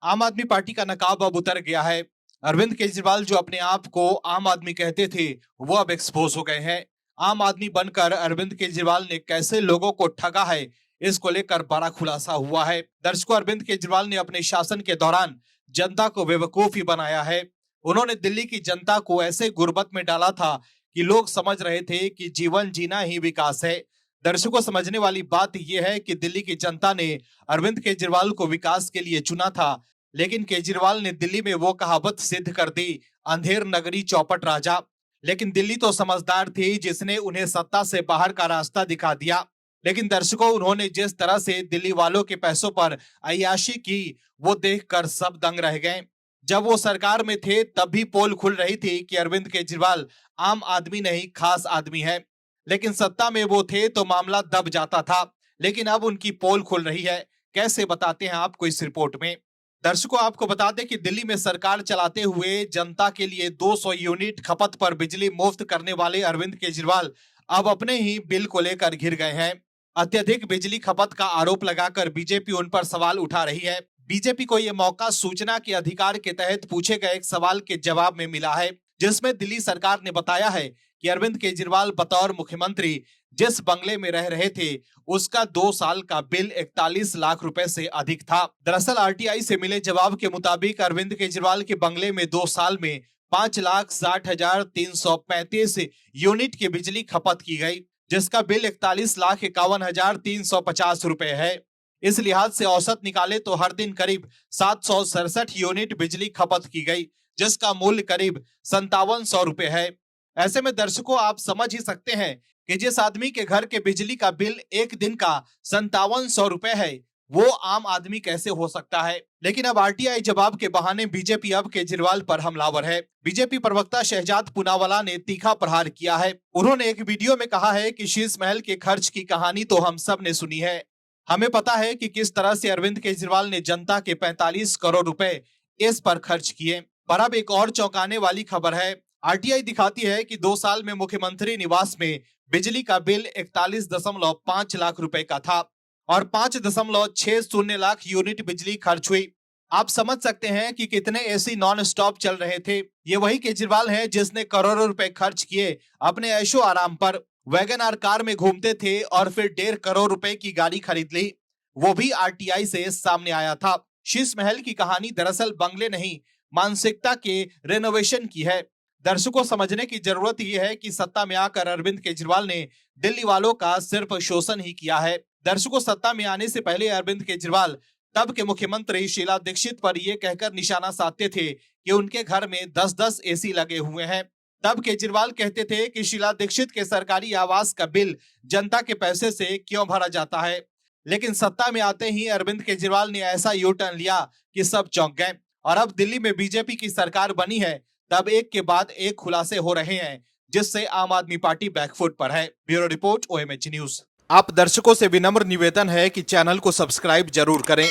आम आदमी पार्टी का नकाब अब उतर गया है। अरविंद केजरीवाल जो अपने आप को आम आदमी कहते थे, वो अब एक्सपोज हो गए हैं। आम आदमी बनकर अरविंद केजरीवाल ने कैसे लोगों को ठगा है, इसको लेकर बड़ा खुलासा हुआ है। दर्शकों, अरविंद केजरीवाल ने अपने शासन के दौरान जनता को बेवकूफ ही बनाया है। उन्होंने दिल्ली की जनता को ऐसे गुर्बत में डाला था कि लोग समझ रहे थे कि जीवन जीना ही विकास है। दर्शकों, समझने वाली बात यह है कि दिल्ली की जनता ने अरविंद केजरीवाल को विकास के लिए चुना था, लेकिन केजरीवाल ने दिल्ली में वो कहावत सिद्ध कर दी, अंधेर नगरी चौपट राजा। लेकिन दिल्ली तो समझदार थी, जिसने उन्हें सत्ता से बाहर का रास्ता दिखा दिया। लेकिन दर्शकों, उन्होंने जिस तरह से दिल्ली वालों के पैसों पर अय्याशी की, वो देखकर सब दंग रह गए। जब वो सरकार में थे तब भी पोल खुल रही थी कि अरविंद केजरीवाल आम आदमी नहीं, खास आदमी है। लेकिन सत्ता में वो थे तो मामला दब जाता था। लेकिन अब उनकी पोल खुल रही है। कैसे, बताते हैं आपको इस रिपोर्ट में। दर्शकों, आपको बता दें कि दिल्ली में सरकार चलाते हुए जनता के लिए 200 यूनिट खपत पर बिजली मुफ्त करने वाले अरविंद केजरीवाल अब अपने ही बिल को लेकर घिर गए हैं। अत्यधिक बिजली खपत का आरोप लगाकर बीजेपी उन पर सवाल उठा रही है। बीजेपी को यह मौका सूचना के अधिकार के तहत पूछे गए एक सवाल के जवाब में मिला है, जिसमें दिल्ली सरकार ने बताया है कि अरविंद केजरीवाल बतौर मुख्यमंत्री जिस बंगले में रह रहे थे, उसका 2 साल का बिल 41 लाख रुपए से अधिक था। दरअसल आरटीआई से मिले जवाब के मुताबिक अरविंद केजरीवाल के बंगले में 2 साल में 5,60,335 यूनिट की बिजली खपत की गई, जिसका बिल 41,51,350 रुपए है। इस लिहाज से औसत निकाले तो हर दिन करीब 767 यूनिट बिजली खपत की गई, जिसका मूल्य करीब 5700 रुपए है। ऐसे में दर्शकों, आप समझ ही सकते हैं कि जिस आदमी के घर के बिजली का बिल एक दिन का 5700 रुपए है, वो आम आदमी कैसे हो सकता है। लेकिन अब आरटीआई जवाब के बहाने बीजेपी अब केजरीवाल पर हमलावर है। बीजेपी प्रवक्ता शहजाद पूनावाला ने तीखा प्रहार किया है। उन्होंने एक वीडियो में कहा है कि शीश महल के खर्च की कहानी तो हम सब ने सुनी है। हमें पता है कि किस तरह से अरविंद केजरीवाल ने जनता के 45 करोड़ रुपए इस पर खर्च किए। पर अब एक और चौंकाने वाली खबर है। आरटीआई दिखाती है कि 2 साल में मुख्यमंत्री निवास में बिजली का बिल 41.5 लाख रुपए का था और 5.60 लाख यूनिट बिजली खर्च हुई। आप समझ सकते हैं कि कितने एसी नॉन स्टॉप चल रहे थे। ये वही केजरीवाल है जिसने करोड़ों रुपए खर्च किए अपने ऐशो आराम पर। वैगन आर कार में घूमते थे और फिर 1.5 करोड़ रुपए की गाड़ी खरीद ली। वो भी आरटीआई से सामने आया था। शीश महल की कहानी दरअसल बंगले नहीं, मानसिकता के रेनोवेशन की है। दर्शकों, समझने की जरूरत यह है कि सत्ता में आकर अरविंद केजरीवाल ने दिल्ली वालों का सिर्फ शोषण ही किया है। दर्शकों, सत्ता में आने से पहले अरविंद केजरीवाल तब के मुख्यमंत्री शीला दीक्षित पर यह कहकर निशाना साधते थे कि उनके घर में 10-10 एसी लगे हुए हैं। तब केजरीवाल कहते थे कि शीला दीक्षित के सरकारी आवास का बिल जनता के पैसे से क्यों भरा जाता है। लेकिन सत्ता में आते ही अरविंद केजरीवाल ने ऐसा यू टर्न लिया कि सब चौंक गए। और अब दिल्ली में बीजेपी की सरकार बनी है, तब एक के बाद एक खुलासे हो रहे हैं, जिससे आम आदमी पार्टी बैकफुट पर है। Bureau report, OMH news. आप दर्शकों से विनम्र निवेदन है कि चैनल को सब्सक्राइब जरूर करें।